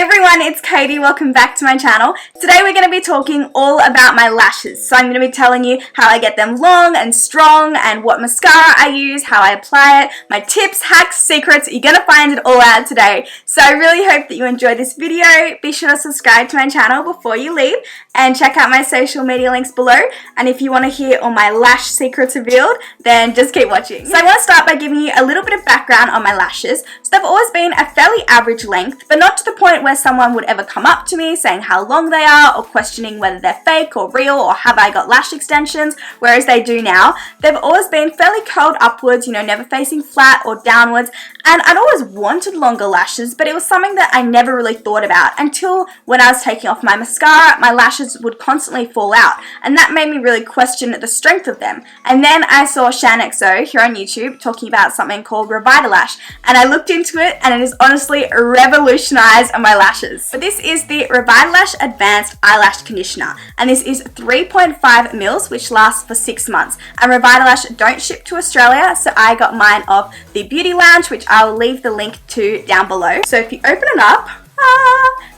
Hey everyone, it's Katie. Welcome back to my channel. Today we're going to be talking all about my lashes. So I'm going to be telling you how I get them long and strong and what mascara I use, how I apply it, my tips, hacks, secrets. You're going to find it all out today. So I really hope that you enjoy this video. Be sure to subscribe to my channel before you leave and check out my social media links below. And if you want to hear all my lash secrets revealed, then just keep watching. So I want to start by giving you a little bit of background on my lashes. So they've always been a fairly average length, but not to the point where someone would ever come up to me saying how long they are or questioning whether they're fake or real or have I got lash extensions, whereas they do now. They've always been fairly curled upwards, you know, never facing flat or downwards, and I'd always wanted longer lashes, but it was something that I never really thought about until when I was taking off my mascara, my lashes would constantly fall out, and that made me really question the strength of them. And then I saw ShanXO here on YouTube talking about something called RevitaLash, and I looked into it, and it has honestly revolutionized my lashes. But this is the RevitaLash Advanced Eyelash Conditioner, and this is 3.5 mils, which lasts for 6 months. And RevitaLash don't ship to Australia, so I got mine off the Beauty Lounge, which I'll leave the link to down below. So if you open it up,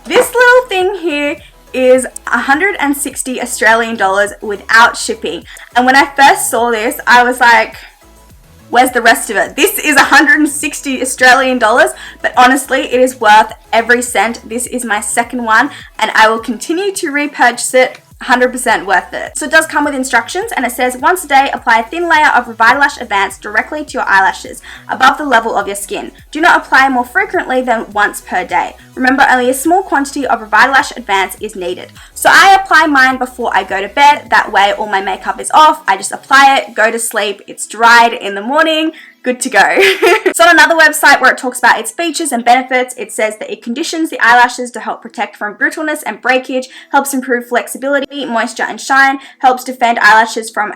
this little thing here is 160 Australian dollars without shipping. And when I first saw this, I was like, where's the rest of it? This is 160 Australian dollars, but honestly, it is worth every cent. This is my second one, and I will continue to repurchase it. 100% worth it. So it does come with instructions, and it says once a day apply a thin layer of RevitaLash Advanced directly to your eyelashes above the level of your skin. Do not apply more frequently than once per day. Remember, only a small quantity of RevitaLash Advanced is needed. So I apply mine before I go to bed. That way all my makeup is off. I just apply it, go to sleep, it's dried in the morning, good to go. So on another website where it talks about its features and benefits, it says that it conditions the eyelashes to help protect from brittleness and breakage, helps improve flexibility, moisture and shine, helps defend eyelashes from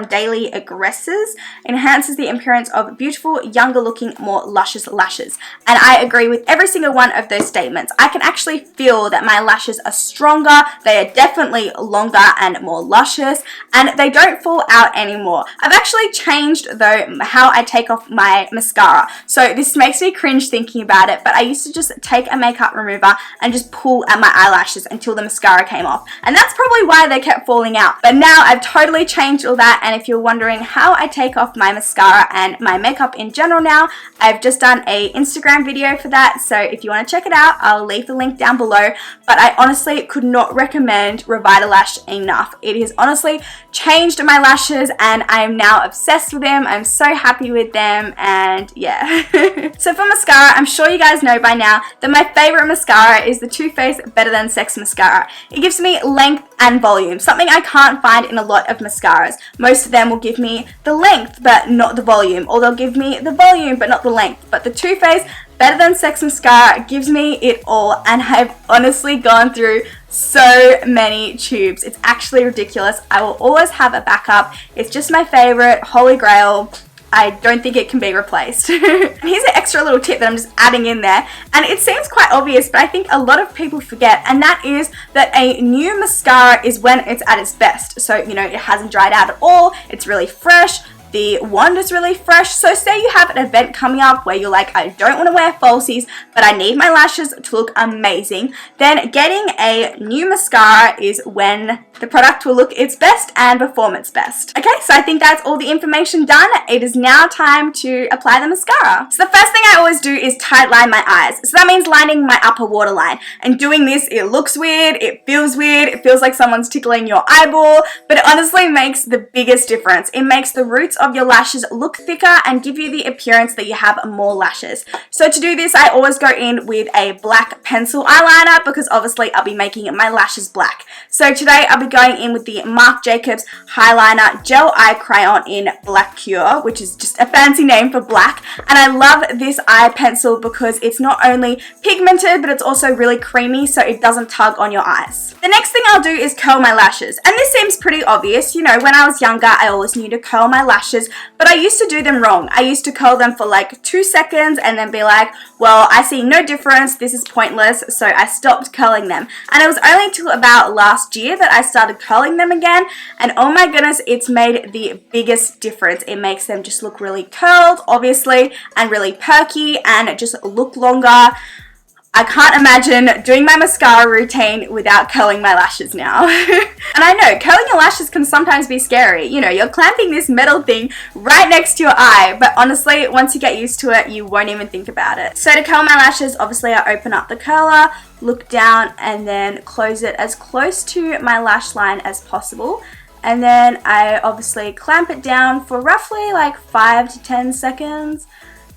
daily aggressors, enhances the appearance of beautiful, younger looking, more luscious lashes. And I agree with every single one of those statements. I can actually feel that my lashes are stronger, they are definitely longer and more luscious, and they don't fall out anymore. I've actually changed though how I take off my mascara. So this makes me cringe thinking about it, but I used to just take a makeup remover and just pull at my eyelashes until the mascara came off. And that's probably why they kept falling out. But now I've totally changed all that, and if you're wondering how I take off my mascara and my makeup in general now, I've just done a Instagram video for that. So if you want to check it out, I'll leave the link down below. But I honestly could not recommend RevitaLash enough. It has honestly changed my lashes, and I am now obsessed with them. I'm so happy with them, and yeah. So for mascara, I'm sure you guys know by now that my favorite mascara is the Too Faced Better Than Sex mascara. It gives me length and volume, something I can't find in a lot of mascaras. Most of them will give me the length but not the volume, or they'll give me the volume but not the length. But the Too Faced Better Than Sex mascara gives me it all, and I've honestly gone through so many tubes. It's actually ridiculous. I will always have a backup. It's just my favorite, holy grail. I don't think it can be replaced. Here's an extra little tip that I'm just adding in there, and it seems quite obvious, but I think a lot of people forget, and that is that a new mascara is when it's at its best. So, you know, it hasn't dried out at all, it's really fresh, the wand is really fresh. So say you have an event coming up where you're like, I don't want to wear falsies, but I need my lashes to look amazing, then getting a new mascara is when the product will look its best and perform its best. Okay, so I think that's all the information done. It is now time to apply the mascara. So the first thing I always do is tight line my eyes. So that means lining my upper waterline. And doing this, it looks weird, it feels like someone's tickling your eyeball, but it honestly makes the biggest difference. It makes the roots of your lashes look thicker and give you the appearance that you have more lashes. So to do this, I always go in with a black pencil eyeliner because obviously I'll be making my lashes black. So today I'll be going in with the Marc Highliner Gel Eye Crayon in Blacquer, which is just a fancy name for black. And I love this eye pencil because it's not only pigmented, but it's also really creamy, so it doesn't tug on your eyes. The next thing I'll do is curl my lashes. And this seems pretty obvious. You know, when I was younger, I always knew to curl my lashes, but I used to do them wrong. I used to curl them for like 2 seconds and then be like, well, I see no difference, this is pointless, so I stopped curling them. And it was only until about last year that I started curling them again, and oh my goodness, it's made the biggest difference. It makes them just look really curled, obviously, and really perky, and just look longer. I can't imagine doing my mascara routine without curling my lashes now. And I know, curling your lashes can sometimes be scary. You know, you're clamping this metal thing right next to your eye, but honestly, once you get used to it, you won't even think about it. So to curl my lashes, obviously I open up the curler, look down, and then close it as close to my lash line as possible. And then I obviously clamp it down for roughly like 5 to 10 seconds.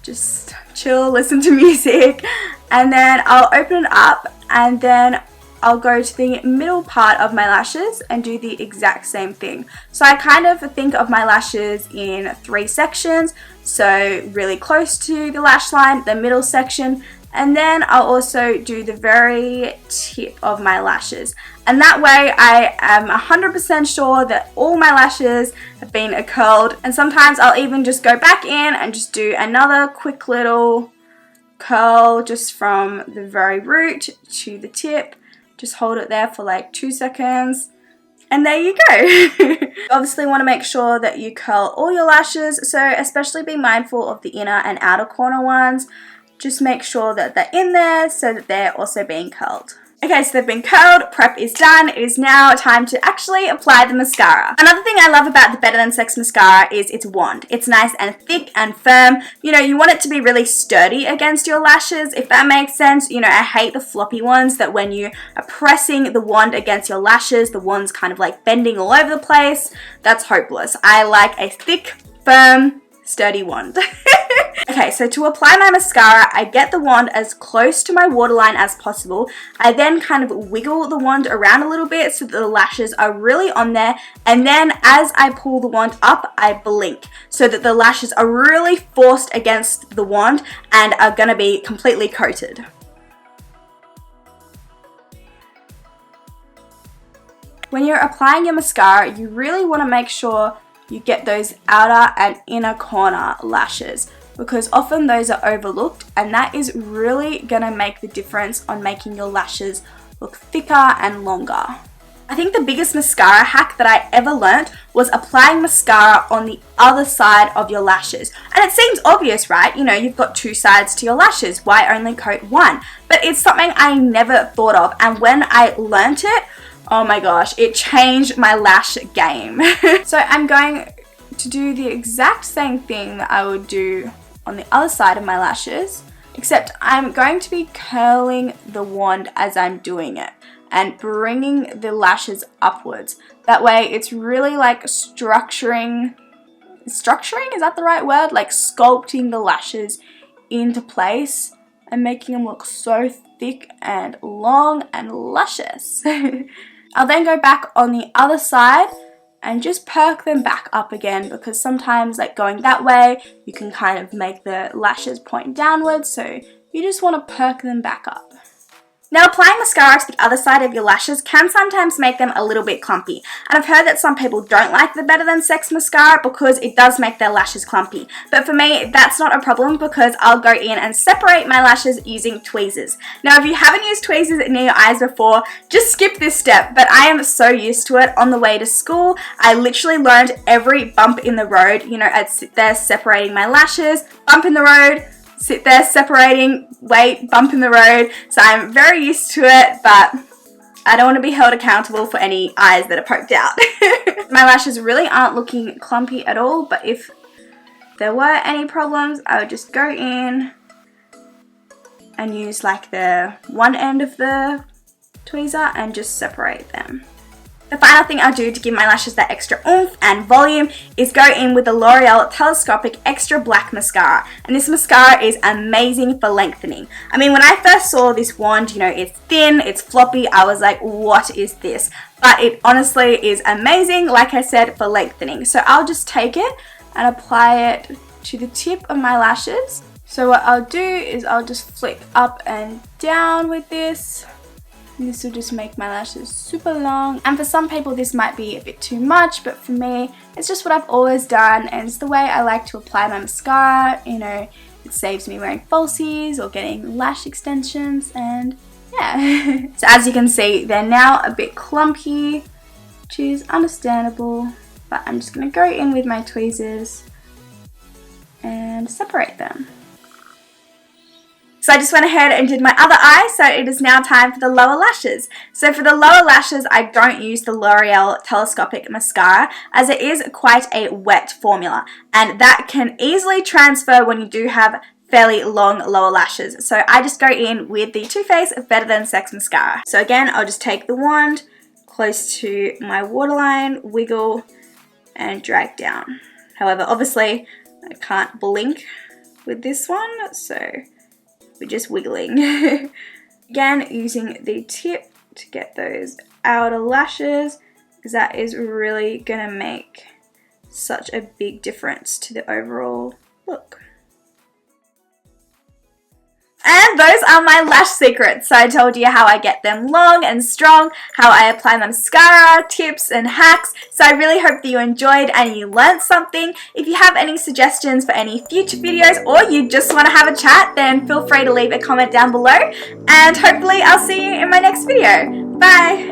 Just chill, listen to music, and then I'll open it up, and then I'll go to the middle part of my lashes and do the exact same thing. So I kind of think of my lashes in 3 sections, so really close to the lash line, the middle section, and then I'll also do the very tip of my lashes. And that way I am 100% sure that all my lashes have been curled. And sometimes I'll even just go back in and just do another quick little curl just from the very root to the tip. Just hold it there for like 2 seconds. And there you go. You obviously want to make sure that you curl all your lashes. So especially be mindful of the inner and outer corner ones. Just make sure that they're in there so that they're also being curled. Okay, so they've been curled, prep is done. It is now time to actually apply the mascara. Another thing I love about the Better Than Sex mascara is its wand. It's nice and thick and firm. You know, you want it to be really sturdy against your lashes, if that makes sense. You know, I hate the floppy ones that when you are pressing the wand against your lashes, the wand's kind of like bending all over the place. That's hopeless. I like a thick, firm, sturdy wand. Okay, so to apply my mascara, I get the wand as close to my waterline as possible. I then kind of wiggle the wand around a little bit so that the lashes are really on there. And then as I pull the wand up, I blink so that the lashes are really forced against the wand and are going to be completely coated. When you're applying your mascara, you really want to make sure you get those outer and inner corner lashes, because often those are overlooked, and that is really going to make the difference on making your lashes look thicker and longer. I think the biggest mascara hack that I ever learnt was applying mascara on the other side of your lashes. And it seems obvious, right? You know, you've got 2 sides to your lashes. Why only coat one? But it's something I never thought of, and when I learnt it, oh my gosh, it changed my lash game. So I'm going to do the exact same thing that I would do on the other side of my lashes, except I'm going to be curling the wand as I'm doing it and bringing the lashes upwards. That way it's really like structuring, is that the right word? Like sculpting the lashes into place and making them look so thick and long and luscious. I'll then go back on the other side and just perk them back up again, because sometimes like going that way you can kind of make the lashes point downwards, so you just want to perk them back up. Now, applying mascara to the other side of your lashes can sometimes make them a little bit clumpy, and I've heard that some people don't like the Better Than Sex mascara because it does make their lashes clumpy. But for me, that's not a problem, because I'll go in and separate my lashes using tweezers. Now, if you haven't used tweezers near your eyes before, just skip this step, but I am so used to it. On the way to school, I literally learned every bump in the road. You know, I'd sit there separating my lashes, bump in the road, sit there separating, wait, bump in the road. So I'm very used to it, but I don't want to be held accountable for any eyes that are poked out. My lashes really aren't looking clumpy at all, but if there were any problems, I would just go in and use like the one end of the tweezer and just separate them. The final thing I'll do to give my lashes that extra oomph and volume is go in with the L'Oreal Telescopic Extra Black Mascara. And this mascara is amazing for lengthening. I mean, when I first saw this wand, you know, it's thin, it's floppy, I was like, what is this? But it honestly is amazing, like I said, for lengthening. So I'll just take it and apply it to the tip of my lashes. So what I'll do is I'll just flick up and down with this. This will just make my lashes super long, and for some people this might be a bit too much, but for me it's just what I've always done, and it's the way I like to apply my mascara. You know, it saves me wearing falsies or getting lash extensions, and yeah. So as you can see, they're now a bit clumpy, which is understandable, but I'm just going to go in with my tweezers and separate them. So I just went ahead and did my other eye, so it is now time for the lower lashes. So for the lower lashes, I don't use the L'Oreal Telescopic Mascara, as it is quite a wet formula, and that can easily transfer when you do have fairly long lower lashes. So I just go in with the Too Faced Better Than Sex Mascara. So again, I'll just take the wand close to my waterline, wiggle, and drag down. However, obviously, I can't blink with this one, so we're just wiggling. Again, using the tip to get those outer lashes, because that is really gonna make such a big difference to the overall look. And those are my lash secrets. So I told you how I get them long and strong, how I apply my mascara, tips and hacks. So I really hope that you enjoyed and you learned something. If you have any suggestions for any future videos, or you just want to have a chat, then feel free to leave a comment down below. And hopefully I'll see you in my next video. Bye!